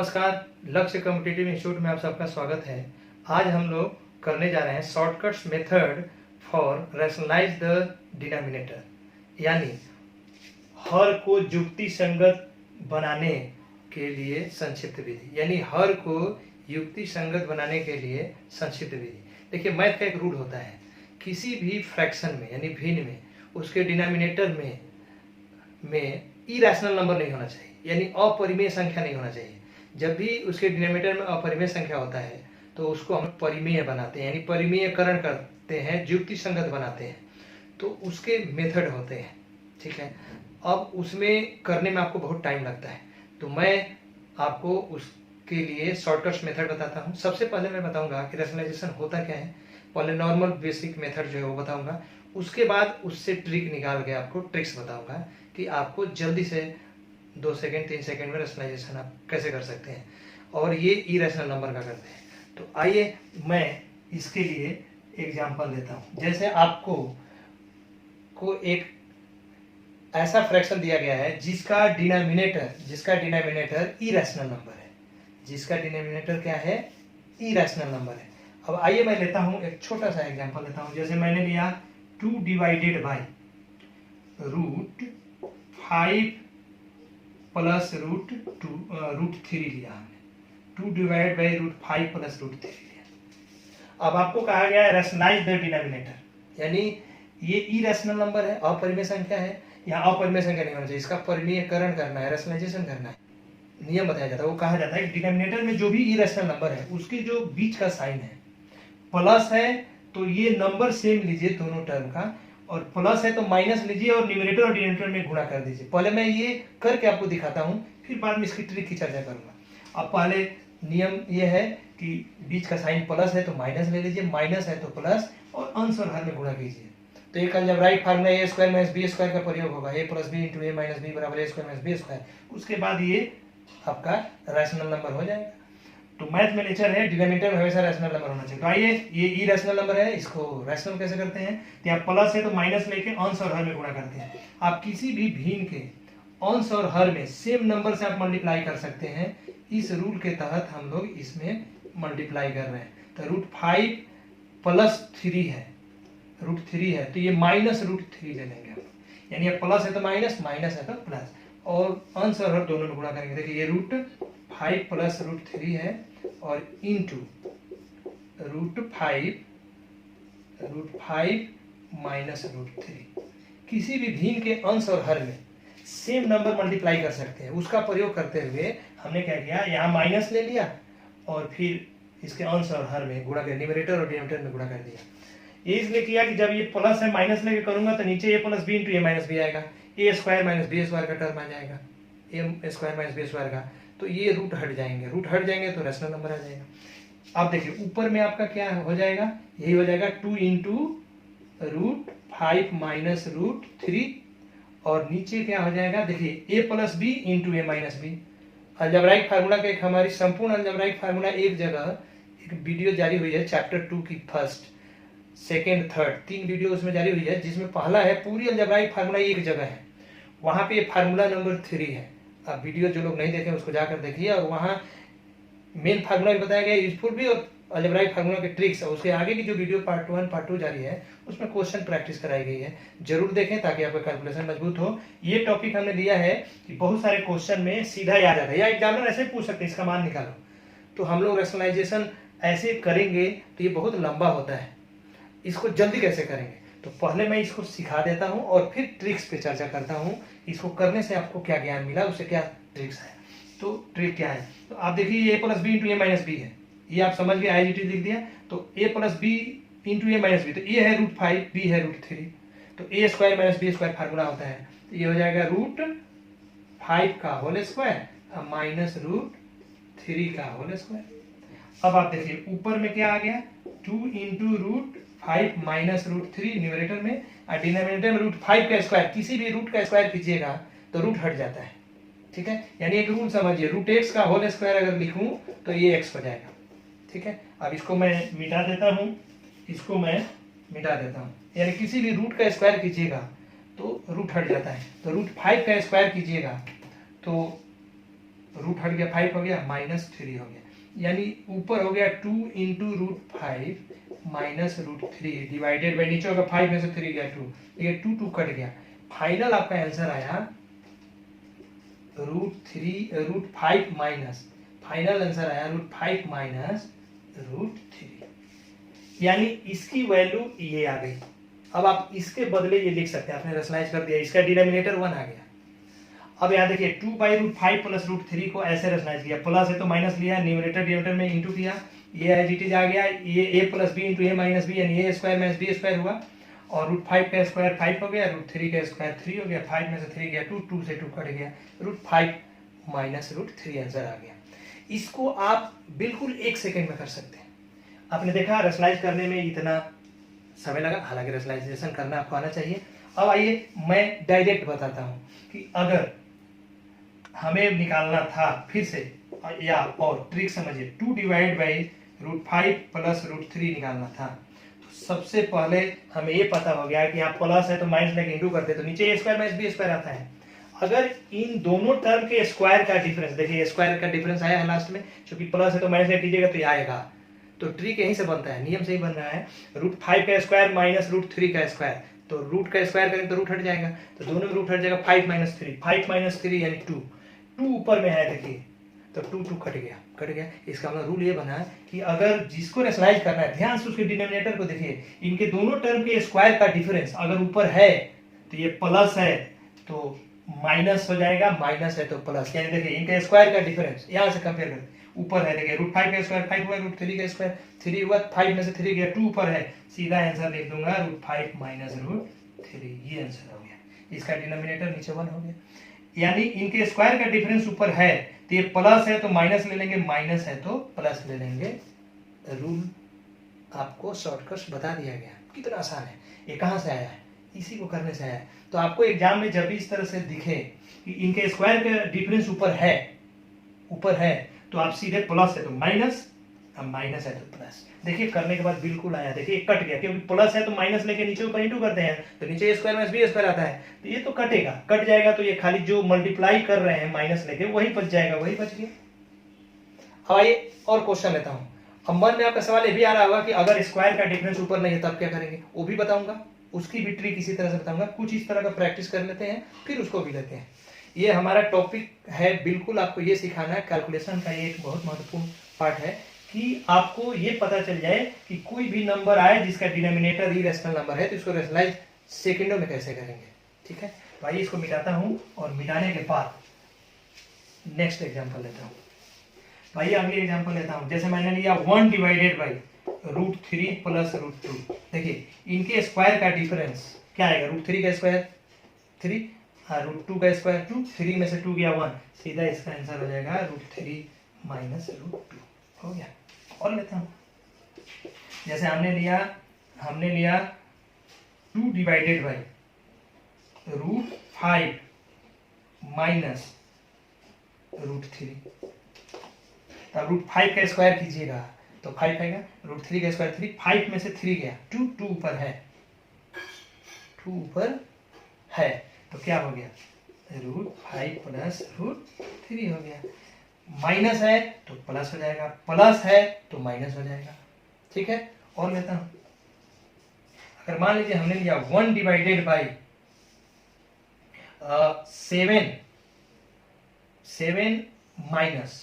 नमस्कार, लक्ष्य competitive institute में आप सबका स्वागत है। आज हम लोग करने जा रहे हैं shortcuts method for rationalise the denominator, यानी हर को युक्ति संगत बनाने के लिए संक्षिप्त विधि, यानी हर को युक्ति संगत बनाने के लिए संक्षिप्त विधि। देखिए, मैथ का एक रूल होता है, किसी भी फ्रैक्शन में यानी भिन्न में उसके डिनोमिनेटर में इरेशनल नंबर नहीं होना चाहिए, यानी अपरिमेय संख्या नहीं होना चाहिए। जब भी उसके डिनोमिनेटर में अपरिमेय संख्या होता है तो उसको हम परिमेय बनाते हैं, यानी परिमेयकरण करते हैं, युक्ति संगत बनाते हैं। तो उसके मेथड होते हैं, ठीक है। अब उसमें करने में आपको बहुत टाइम लगता है, तो मैं आपको उसके लिए शॉर्टकट्स मेथड बताता हूँ। सबसे पहले मैं बताऊंगा कि रैशनलाइजेशन होता क्या है। पहले नॉर्मल बेसिक मेथड जो है वो बताऊंगा, उसके बाद उससे ट्रिक निकाल के आपको ट्रिक्स बताऊंगा कि आपको जल्दी से 2 सेकंड 3 सेकंड में रैशनलाइजेशन आप कैसे कर सकते हैं, और ये इरेशनल नंबर का करते हैं। तो आइए मैं इसके लिए एग्जांपल देता हूँ। जैसे आपको एक ऐसा फ्रैक्शन दिया गया है जिसका डिनोमिनेटर इरेशनल नंबर है, जिसका डिनोमिनेटर क्या है, इरेशनल नंबर है। अब आइए मैं लेता हूँ एक छोटा सा एग्जांपल लेता हूँ। जैसे मैंने लिया 2 डिवाइडेड बाई √5 प्लस √3 लिया हमने। 2 डिवाइड बाई √5 प्लस √3 लिया। अब आपको कहा गया है रैशनलाइज द डिनोमिनेटर, यानी ये इरेशनल नंबर है, अपरिमेय संख्या है। यहाँ अपरिमेय संख्या नहीं होना चाहिए, इसका परिमेयकरण करना है, रैशनलाइजेशन करना है। नियम बताया जाता है, वो कहा जाता है कि डिनोमिनेटर में जो भी इरेशनल नंबर है उसके जो बीच का साइन है प्लस है, तो ये नंबर सेम लीजिए दोनों टर्म का, और प्लस है तो माइनस लीजिए और न्यूमरेटर और डिनोमिनेटर में गुणा कर दीजिए। पहले मैं ये करके आपको दिखाता हूँ, फिर बाद में इसकी ट्रिक की चर्चा करूंगा। अब पहले नियम ये है कि बीच का साइन प्लस है तो माइनस ले लीजिए, माइनस है तो प्लस, और अंश और हर में गुणा कीजिए। तो एक algebraic formula a square minus b square का प्रयोग होगा, a plus B into A minus B बराबर a square minus b square. उसके बाद ये आपका रैशनल नंबर हो जाएगा। तो मैथ में नेचर है डिनोमिनेटर में हमेशा रैशनल नंबर होना चाहिए। तो आइए, ये इरेशनल नंबर है, इसको रैशनल कैसे करते हैं। तो यहाँ प्लस है तो माइनस लेके अंश और हर में गुणा करते हैं। आप किसी भी भिन्न के अंश और हर में सेम नंबर से आप मल्टीप्लाई कर सकते हैं। इस रूल के तहत हम लोग इसमें मल्टीप्लाई कर रहे हैं। तो √5 प्लस 3 है, √3 है, तो ये माइनस √3 ले लेंगे हम, यानी प्लस है तो माइनस, माइनस है तो प्लस, और अंश और हर दोनों में गुणा करेंगे। देखिए ये √5 प्लस √3 है और इंटू √5 माइनस √3। किसी भी भिन्न के अंश और हर में सेम नंबर मल्टीप्लाई कर सकते हैं। उसका प्रयोग करते हुए हमने क्या किया, यहाँ माइनस ले लिया और फिर इसके अंश और हर में गुणा कर, न्यूमरेटर और डिनोमिनेटर में गुणा कर दिया। ये इसलिए किया कि जब ये प्लस है माइनस लेके करूंगा तो नीचे a plus B into A minus B आएगा, a square minus B square का टर्म आ जाएगा, a square minus B square का। तो ये रूट हट जाएंगे तो रैशनल नंबर आ जाएगा। अब देखिए ऊपर में आपका क्या हो जाएगा, यही हो जाएगा 2 इंटू √5 माइनस √3, और नीचे क्या हो जाएगा, देखिए a plus B into A minus B. Algebraic formula का एक हमारी संपूर्ण अलजेब्राइक फार्मूला एक जगह एक वीडियो जारी हुई है, चैप्टर 2 की फर्स्ट सेकेंड थर्ड 3 वीडियो उसमें जारी हुई है, जिसमें पहला है पूरी अलजेब्राइक फार्मूला एक जगह है, वहां पे फार्मूला नंबर 3 है। अब वीडियो जो लोग नहीं देखे उसको जाकर देखिए, और वहाँ मेन फार्मूला भी बताया गया, यूजफुल भी, और अलजेब्राइक फार्मूला के ट्रिक्स। और उसके आगे की जो वीडियो पार्ट 1 पार्ट 2 जारी है उसमें क्वेश्चन प्रैक्टिस कराई गई है, जरूर देखें ताकि आपका कैलकुलेशन मजबूत हो। ये टॉपिक हमने लिया है कि बहुत सारे क्वेश्चन में सीधा याद आता है, या एग्जामिनर ऐसे पूछ सकते हैं इसका मान निकालो। तो हम लोग रैशनलाइजेशन ऐसे करेंगे तो ये बहुत लंबा होता है, इसको जल्दी कैसे करेंगे। तो पहले मैं इसको सिखा देता हूं और फिर ट्रिक्स पे चर्चा करता हूं, इसको करने से आपको क्या ज्ञान मिला, उससे क्या ट्रिक्स है। तो ट्रिक क्या है, तो आप देखिए a plus B into A minus B है, ये आप समझ गए, आई लिख दिया। तो a plus B into A minus B, तो a है √5, b है √3, तो a square minus B square formula होता है। तो ये हो जाएगा √5 का होल स्क्वायर माइनस √3 का होल स्क्वायर। अब आप देखिए ऊपर में क्या आ गया, 2 इंटू √5 माइनस √3 न्यूमरेटर में, और डिनोमिनेटर में √5 का स्क्वायर। किसी भी रूट का स्क्वायर कीजिएगा तो रूट हट जाता है, ठीक है। यानी एक रूल समझिए, √x का होल स्क्वायर अगर लिखूं तो ये x हो जाएगा, ठीक है। अब इसको मैं मिटा देता हूं, इसको मैं मिटा देता हूं, यानी किसी भी रूट का स्क्वायर कीजिएगा तो रूट हट जाता है। तो √5 का स्क्वायर कीजिएगा तो रूट हट गया 5 हो गया -3 हो गया, यानी ऊपर हो गया 2 इंटू √5 -√3 डिवाइडेड बाई नीचे होगा 5 में से 3 गया 2, ये 2 कट गया, फाइनल आपका आंसर आया √5 माइनस, फाइनल आंसर आया √5 माइनस √3, यानी इसकी वैल्यू ये आ गई। अब आप इसके बदले ये लिख सकते हैं, आपने रेशनलाइज कर दिया, इसका डिनोमिनेटर 1 आ गया। अब यहाँ देखिए 2/√5 प्लस √3 को ऐसे रेशनलाइज किया, प्लस है तो माइनस लिया, न्यूमरेटर डिनोमिनेटर में इंटू किया, ये एज इट इज आ गया, ये a plus B into A minus B, यानी a square minus B square हुआ, और √5 का स्क्वायर 5 हो गया, √3 का स्क्वायर 3 हो गया, 5 में से 3 गया 2, 2 से 2 कट गया, √5 माइनस √3 आंसर आ गया। इसको आप बिल्कुल 1 सेकेंड में कर सकते हैं। आपने देखा रेशनलाइज करने में इतना समय लगा, हालांकि रेशनलाइजेशन करना आपको आना चाहिए। अब आइए मैं डायरेक्ट बताता हूं कि अगर हमें निकालना था फिर से, या और ट्रिक समझिए, 2 डिवाइड बाई √5 प्लस √3 निकालना था, तो सबसे पहले हमें ये पता हो गया कि यहाँ प्लस है तो माइनस लेके इंटू करते, तो नीचे a square minus B square आता है। अगर इन दोनों टर्म के स्क्वायर का डिफरेंस, देखिए स्क्वायर का डिफरेंस आया है लास्ट में, क्योंकि प्लस है तो माइनस लेके कीजिएगा तो ये आएगा, तो ट्रिक यहीं से बनता है, नियम से ही बन रहा है। √5 का स्क्वायर माइनस √3 का स्क्वायर, तो रूट का स्क्वायर करेंगे तो रूट हट जाएगा, तो दोनों में रूट हट जाएगा, 5 माइनस 3, 5 माइनस 3 यानी 2, 2 ऊपर में है देखिए, तो 2 कट गया। इसका मतलब रूल ये बना है कि अगर जिसको रेशनलाइज करना है, ध्यान से उसके डिनोमिनेटर को देखिए, इनके दोनों टर्म के स्क्वायर का डिफरेंस अगर ऊपर है तो ये प्लस है तो माइनस हो जाएगा, माइनस है तो प्लस, यानी देखिए इनके स्क्वायर का डिफरेंस यहाँ से कंपेयर करें, ऊपर है देखिए √5 का स्क्वायर 5 हुआ, √3 का स्क्वायर 3 हुआ, 5 में से 3 गया 2 ऊपर है, सीधा आंसर लिख दूंगा √5 माइनस √3, ये आंसर हो गया। इसका डिनोमिनेटर नीचे 1 हो गया, यानी इनके स्क्वायर का डिफरेंस ऊपर है तो ये प्लस है तो माइनस ले लेंगे, माइनस है तो प्लस ले लेंगे। रूल आपको शॉर्टकट बता दिया गया, कितना आसान है। ये कहाँ से आया है? इसी को करने से आया है। तो आपको एग्जाम में जब भी इस तरह से दिखे कि इनके स्क्वायर का डिफरेंस ऊपर है तो आप सीधे प्लस है तो माइनस, अब माइनस है तो प्लस। देखिए करने के बाद बिल्कुल आया, देखिए कट गया, क्योंकि प्लस है तो माइनस लेके नीचे ऊपर इंटू करते हैं, तो नीचे a square minus B square आता है, तो ये तो कटेगा, कट जाएगा, तो ये खाली जो मल्टीप्लाई कर रहे हैं माइनस लेके वही बच जाएगा, वही बच गया। अब आइए और क्वेश्चन लेता हूँ। अब मन में आपका सवाल ये भी आ रहा होगा कि अगर स्क्वायर का डिफरेंस ऊपर नहीं है तब क्या करेंगे, वो भी बताऊंगा, उसकी भी ट्रिक इसी तरह से बताऊंगा। कुछ इस तरह का प्रैक्टिस कर लेते हैं, फिर उसको भी लेते हैं। ये हमारा टॉपिक है, बिल्कुल आपको ये सिखाना है, कैलकुलेशन का ये एक बहुत महत्वपूर्ण पार्ट है कि आपको ये पता चल जाए कि कोई भी नंबर आए जिसका डिनोमिनेटर इरेशनल नंबर है तो इसको रेशनलाइज सेकंडों में कैसे करेंगे। ठीक है, तो आइए इसको मिटाता हूं और मिटाने के बाद नेक्स्ट एग्जांपल लेता हूं। तो आइए अगले एग्जांपल लेता हूं। जैसे मैंने लिया 1 डिवाइडेड बाई √3 प्लस √2। देखिए इनके स्क्वायर का डिफरेंस क्या आएगा, √3 का स्क्वायर 3, √2 का स्क्वायर 2, 3 में से 2 गया 1, सीधा इसका आंसर हो जाएगा √3 माइनस √2 हो गया। और लेता हूं, जैसे हमने लिया 2 डिवाइडेड बाई √5 माइनस √3, तब √5 का स्क्वायर कीजिएगा तो 5 आएगा, √3 का स्क्वायर 3, 5 में से 3 गया 2, 2 ऊपर है, तो क्या हो गया, √5 प्लस √3 हो गया। माइनस है तो प्लस हो जाएगा, प्लस है तो माइनस हो जाएगा। ठीक है, और लेता हूं। अगर मान लीजिए हमने लिया 1 डिवाइडेड बाई 7 माइनस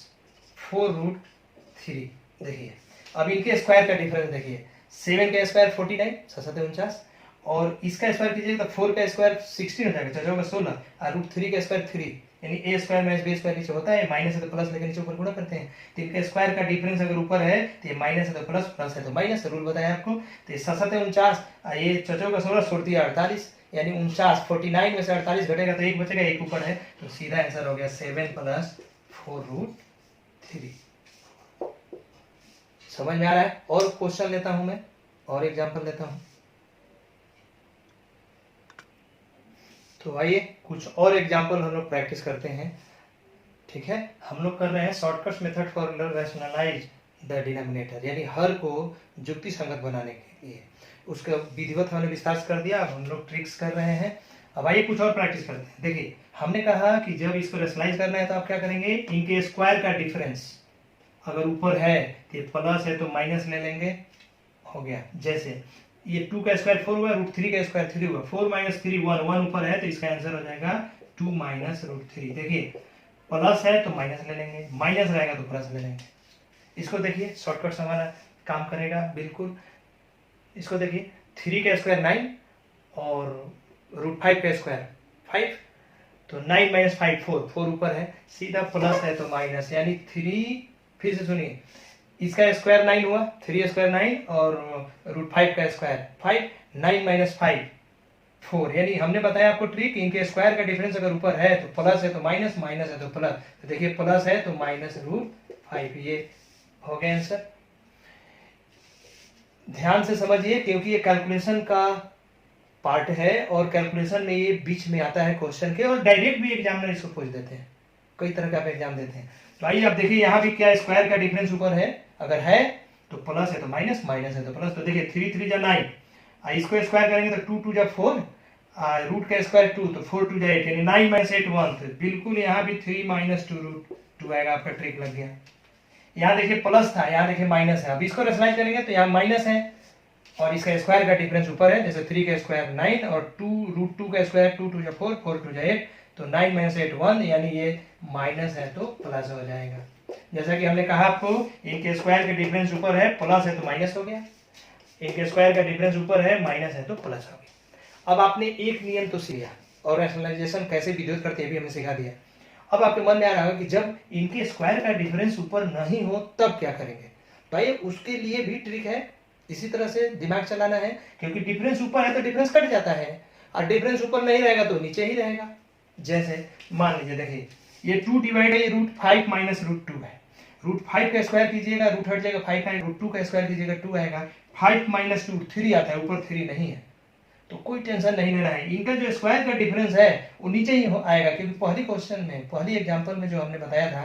4√3। देखिए अब इनके स्क्वायर का डिफरेंस देखिए, 7 का स्क्वायर 49, 7 और इसका स्क्वायर कीजिएगा तो 4 का स्क्वायर 16 हो जाएगा, 4 का 16, और √3 का स्क्वायर 3, यानी a square minus B square नीचे होता है, माइनस है तो प्लस लेकर नीचे ऊपर गुणा करते हैं, तो इनके स्क्वायर का डिफरेंस अगर ऊपर है तो ये माइनस है तो प्लस, प्लस है तो माइनस, रूल बताया आपको। तो ये 7 ये 4 का 16, 16 48, यानी 49, 49 में से 48 घटेगा तो 1 बचेगा, 1 ऊपर है, तो सीधा आंसर हो गया 7 प्लस 4√3। समझ में आ रहा है? और क्वेश्चन लेता हूं मैं, और एग्जाम्पल लेता हूं। तो आइए कुछ और एग्जाम्पल हम लोग प्रैक्टिस करते हैं। ठीक है, हम लोग कर रहे हैं shortcut method for rationalise the denominator, यानी हर को युक्ति संगत बनाने के लिए। उसका विधिवत हमने विस्तार कर दिया, अब हम लोग ट्रिक्स कर रहे हैं। अब आइए कुछ और प्रैक्टिस करते हैं। देखिए हमने कहा कि जब इसको रेशनलाइज करना है तो आप क्या करेंगे, इनके स्क्वायर का डिफरेंस अगर ऊपर है तो ये प्लस है तो माइनस ले लेंगे, हो गया। जैसे ये 2 का स्क्वायर 4 हुआ, √3 का स्क्वायर 3 हुआ, 4 - 3 1, 1 ऊपर है तो इसका आंसर हो जाएगा 2 - √3। देखिए प्लस है तो माइनस ले लेंगे, माइनस रहेगा तो प्लस ले लेंगे। इसको देखिए शॉर्टकट से हमारा काम करेगा बिल्कुल। इसको देखिए 3 का स्क्वायर 9 और √5 का स्क्वायर 5, तो 9 - 5 4, 4 ऊपर है, सीधा प्लस है तो माइनस, यानी 3, फिर से सुनिए, इसका स्क्वायर 9 हुआ, 3 स्क्वायर 9 और √5 का स्क्वायर 5, 9 - 5 4, यानी हमने बताया आपको ट्रिक, इनके स्क्वायर का डिफरेंस अगर ऊपर है तो प्लस है तो माइनस, माइनस है तो प्लस। तो देखिए प्लस है तो माइनस √5, ये हो गया आंसर। ध्यान से समझिए क्योंकि ये कैलकुलेशन का पार्ट है और कैलकुलेशन में ये बीच में आता है क्वेश्चन के, और डायरेक्ट भी एग्जामिनर इसको पूछ देते हैं, कई तरह का आप एग्जाम देते हैं। तो आइए आप देखिए यहाँ भी क्या स्क्वायर का डिफरेंस ऊपर है, अगर है तो प्लस है तो माइनस, माइनस है तो प्लस। तो देखिए 3 3 जा 9, इसको स्क्वायर करेंगे तो 2 2 जा 4, रूट का स्क्वायर 2 तो 4 2 जा 8, यानी 9 - 8 1, तो बिल्कुल यहाँ भी 3 - 2 आएगा, आपका ट्रिक लग गया। यहाँ देखिए प्लस था, यहाँ देखिए माइनस है, अब इसको रेशनलाइज करेंगे तो यहाँ माइनस है और इसका स्क्वायर का डिफरेंस ऊपर है, जैसे 3 का स्क्वायर 9 और 2 का स्क्वायर 2 2 जा 4, 4 2 जा 8, तो 9 - 8 1, यानी ये माइनस है तो प्लस हो जाएगा। जैसा कि हमने कहा आपको, इनके स्क्वायर का डिफरेंस ऊपर है, प्लस है तो माइनस हो गया, इनके स्क्वायर का डिफरेंस ऊपर है, माइनस है तो प्लस हो गया। अब आपने एक नियम तो सीखा और रैशनलाइजेशन कैसे विद्युत करते हैं भी हमें सिखा दिया। अब आपके मन में आ रहा होगा कि जब इनके स्क्वायर का डिफरेंस ऊपर नहीं हो तब क्या करेंगे। भाई उसके लिए भी ट्रिक है, इसी तरह से दिमाग चलाना है, क्योंकि डिफरेंस ऊपर है तो डिफरेंस कट जाता है और डिफरेंस ऊपर नहीं रहेगा तो नीचे ही रहेगा। जैसे मान लीजिए देखिए ये 2 डिवाइड है, ये √5 - √2 है, √5 का स्क्वायर कीजिएगा, रूट हट जाएगा 5 आएगा, √2 का स्क्वायर कीजिएगा 2 आएगा, 5 - 2 3 आता है, ऊपर 3 नहीं है, तो कोई टेंशन नहीं लेना है। इनका जो स्क्वायर का डिफरेंस है वो नीचे ही आएगा, क्योंकि पहली क्वेश्चन में, पहली एग्जांपल में जो हमने बताया था,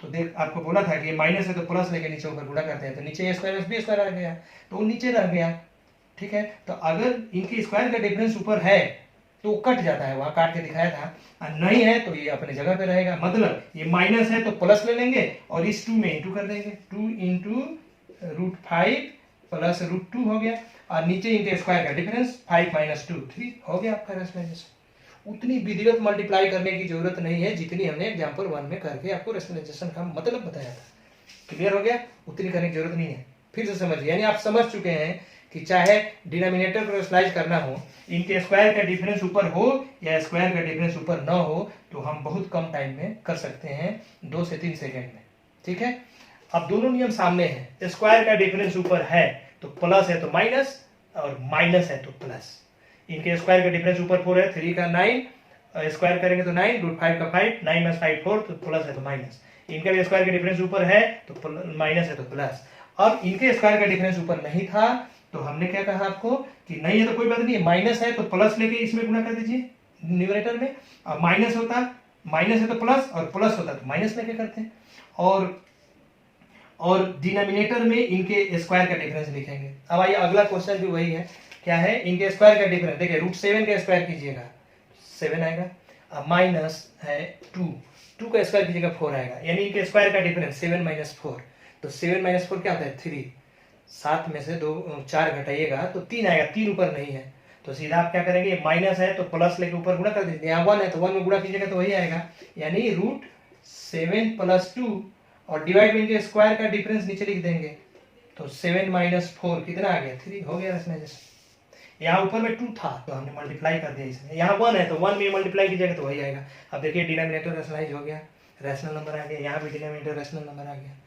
तो देख आपको बोला था कि माइनस है तो प्लस लेके नीचे ऊपर गुणा करते हैं, तो नीचे स्क्वायर बी स्क्वायर आ गया तो वो नीचे रह गया। ठीक है, तो अगर इनके स्क्वायर का डिफरेंस ऊपर है तो कट जाता है, वहां काट के दिखाया था, और नहीं है तो ये अपने जगह पे रहेगा। मतलब ये माइनस है तो प्लस ले लेंगे और इस 2 में इंटू कर देंगे, 2 × √5 प्लस √2 हो गया, और नीचे इनके स्क्वायर का डिफरेंस 5 - 2 3 हो गया आपका रेशनलाइजेशन। उतनी विधिवत मल्टीप्लाई करने की जरूरत नहीं है जितनी हमने एग्जांपल 1 में करके आपको रेशनलाइजेशन का मतलब बताया था। क्लियर हो गया, उतनी करने की जरूरत नहीं है। फिर से समझिए, यानी आप समझ चुके हैं कि चाहे डिनोमिनेटर को रेशनलाइज करना हो, इनके स्क्वायर का डिफरेंस ऊपर हो या स्क्वायर का डिफरेंस ऊपर ना हो, तो हम बहुत कम टाइम में कर सकते हैं, 2 से 3 सेकेंड में। ठीक है, अब दोनों नियम सामने हैं, स्क्वायर का डिफरेंस ऊपर है तो प्लस है तो माइनस और माइनस है तो प्लस। इनके स्क्वायर का डिफरेंस ऊपर 4 है, 3 का 9 स्क्वायर करेंगे तो 9, √5 का 5, 9 - 5 4, तो प्लस है तो माइनस। इनका भी स्क्वायर का डिफरेंस ऊपर है तो माइनस है तो प्लस। अब इनके स्क्वायर का डिफरेंस ऊपर नहीं था तो हमने क्या कहा आपको कि नहीं है तो कोई बात नहीं, माइनस है तो प्लस लेके इसमें गुणा कर दीजिए न्यूमरेटर में, और माइनस होता, माइनस है तो प्लस और प्लस होता तो माइनस लेके करते हैं, और डिनोमिनेटर में इनके स्क्वायर का डिफरेंस लिखेंगे। अब आइए अगला क्वेश्चन भी वही है, क्या है, इनके स्क्वायर का डिफरेंस देखिए, √7 का स्क्वायर कीजिएगा 7 आएगा, अब माइनस है 2 का स्क्वायर कीजिएगा 4 आएगा, यानी इनके स्क्वायर का डिफरेंस 7 - 4, तो 7 - 4 क्या होता है 3, 7 में से 4 घटाइएगा तो 3 आएगा, 3 ऊपर नहीं है, तो सीधा आप क्या करेंगे, माइनस है तो प्लस लेके ऊपर गुणा कर दीजिए, यहाँ 1 है तो 1 में गुणा कीजिएगा तो वही आएगा, यानी √7 + 2, और डिवाइड में इनके स्क्वायर का डिफरेंस नीचे लिख देंगे, तो 7 - 4 कितना आ गया 3, हो गया रेशनलाइजेशन। यहाँ ऊपर में 2 था तो हमने मल्टीप्लाई कर दिया इसमें, यहाँ 1 है तो 1 में मल्टीप्लाई कीजिएगा तो वही आएगा। अब देखिए डिनोमिनेटर रेशनलाइज हो गया, रैशनल नंबर आ गया, यहाँ भी डिनोमिनेटर रैशनल नंबर आ गया।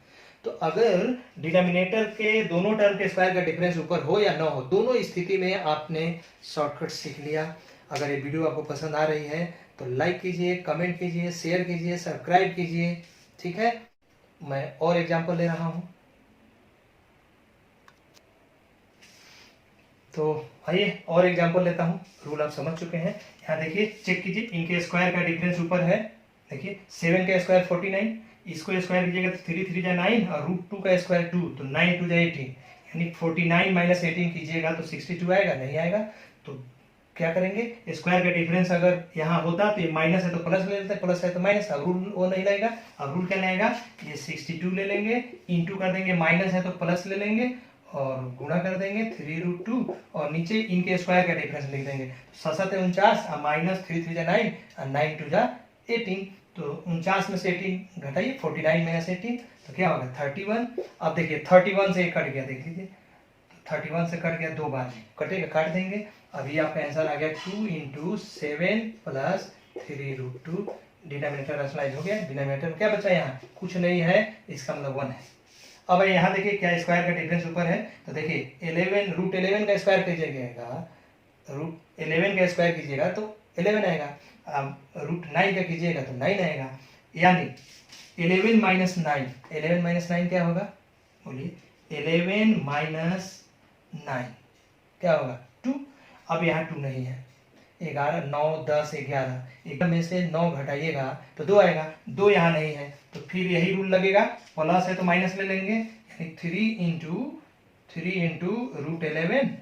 तो अगर डिनोमिनेटर के दोनों टर्म के स्क्वायर का डिफरेंस ऊपर हो या ना हो, दोनों स्थिति में आपने शॉर्टकट सीख लिया। अगर ये वीडियो आपको पसंद आ रही है तो लाइक कीजिए, कमेंट कीजिए, शेयर कीजिए, सब्सक्राइब कीजिए। ठीक है, मैं और एग्जांपल ले रहा हूं, तो आइए और एग्जांपल लेता हूं। रूल आप समझ चुके हैं, यहाँ देखिए चेक कीजिए, इनके स्क्वायर का डिफरेंस ऊपर है, देखिए 7 का स्क्वायर 49, इसको स्क्वायर कीजिएगा तो 3 3 जा 9 और √2 का स्क्वायर 2, तो 9 2 जा 18, यानी 49 - 18 कीजिएगा तो 62 आएगा, नहीं आएगा, तो क्या करेंगे, स्क्वायर का डिफरेंस अगर यहाँ होता तो ये माइनस है तो प्लस ले लेते, प्लस है तो माइनस। अब रूल वो नहीं लगेगा, अब रूल क्या लगेगा, ये 62 ले लेंगे, इंटू कर देंगे, माइनस है तो प्लस ले लेंगे और गुणा कर देंगे 3√2 और नीचे इनके स्क्वायर का डिफरेंस लिख देंगे। 7 है 49 और माइनस 3 3 9 और 9 2 18, तो 49 में से 18 घटाइए, 49 माइनस 18 तो क्या होगा 31। अब देखिए 31 से कट गया, देख लीजिए 31 से कट गया, 2 बार कटेगा, काट देंगे। अभी आपका आंसर आ गया 2 × 7 + 3√2, डिनोमिनेटर रैशनलाइज हो गया, डिनोमिनेटर क्या बचा यहाँ, कुछ नहीं है, इसका मतलब 1 है। अब यहाँ देखिए क्या स्क्वायर का डिफरेंस ऊपर है, तो देखिए 11 √11 का स्क्वायर कीजिएगा, √11 का स्क्वायर कीजिएगा तो 11 आएगा, अब √9 का कीजिएगा तो 9 आएगा, यानी 11 - 9, 11 - 9 क्या होगा, बोलिए 11 - 9 क्या होगा 2। अब यहाँ 2 नहीं है, 11 9 10 11, 11 में से 9 घटाइएगा तो 2 आएगा, 2 यहाँ नहीं है, तो फिर यही रूल लगेगा, प्लस है तो माइनस ले लेंगे, यानी 3 × √11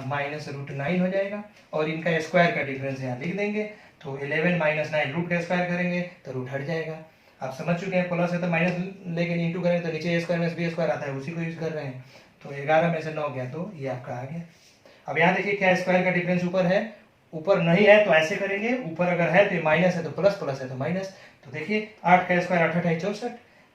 माइनस √9 हो जाएगा, और इनका स्क्वायर का डिफरेंस यहाँ लिख देंगे, तो 11 - 9 रूट का स्क्वायर करेंगे तो रूट हट जाएगा। आप समझ चुके हैं, प्लस है तो माइनस लेकिन इंटू करेंगे तो नीचे स्क्वायर में बी स्क्वायर आता है, उसी को यूज कर रहे हैं, तो 11 में से 9 गया तो ये आपका आ गया। अब यहाँ देखिए क्या स्क्वायर का डिफरेंस ऊपर है, ऊपर नहीं है तो ऐसे करेंगे, ऊपर अगर है तो माइनस है तो प्लस, प्लस है तो माइनस, तो देखिए 8 का स्क्वायर 8 8 64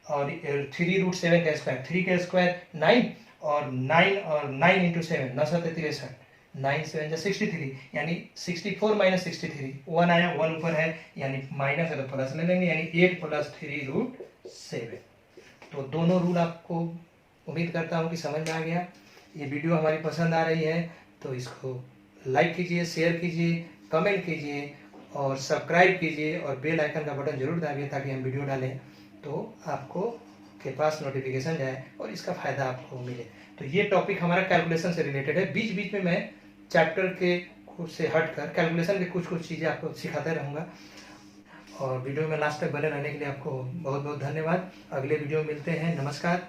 और 3√7 का स्क्वायर 3 का स्क्वायर 9 और 9 × 7 9 7 63, 9 7 63, यानी 64 - 63, 1 आया, 1 ऊपर है, यानी माइनस है तो प्लस ले लेंगे, यानी 8 + 3√7। तो दोनों रूल आपको उम्मीद करता हूँ कि समझ में आ गया। ये वीडियो हमारी पसंद आ रही है तो इसको लाइक कीजिए, शेयर कीजिए, कमेंट कीजिए और सब्सक्राइब कीजिए और बेल आइकन का बटन जरूर दबाइए ताकि हम वीडियो डालें तो आपको के पास नोटिफिकेशन जाए और इसका फ़ायदा आपको मिले। तो ये टॉपिक हमारा कैलकुलेशन से रिलेटेड है, बीच बीच में मैं चैप्टर के से हटकर कैलकुलेशन के कुछ कुछ चीज़ें आपको सिखाते रहूँगा, और वीडियो में लास्ट तक बने रहने के लिए आपको बहुत बहुत धन्यवाद। अगले वीडियो में मिलते हैं, नमस्कार।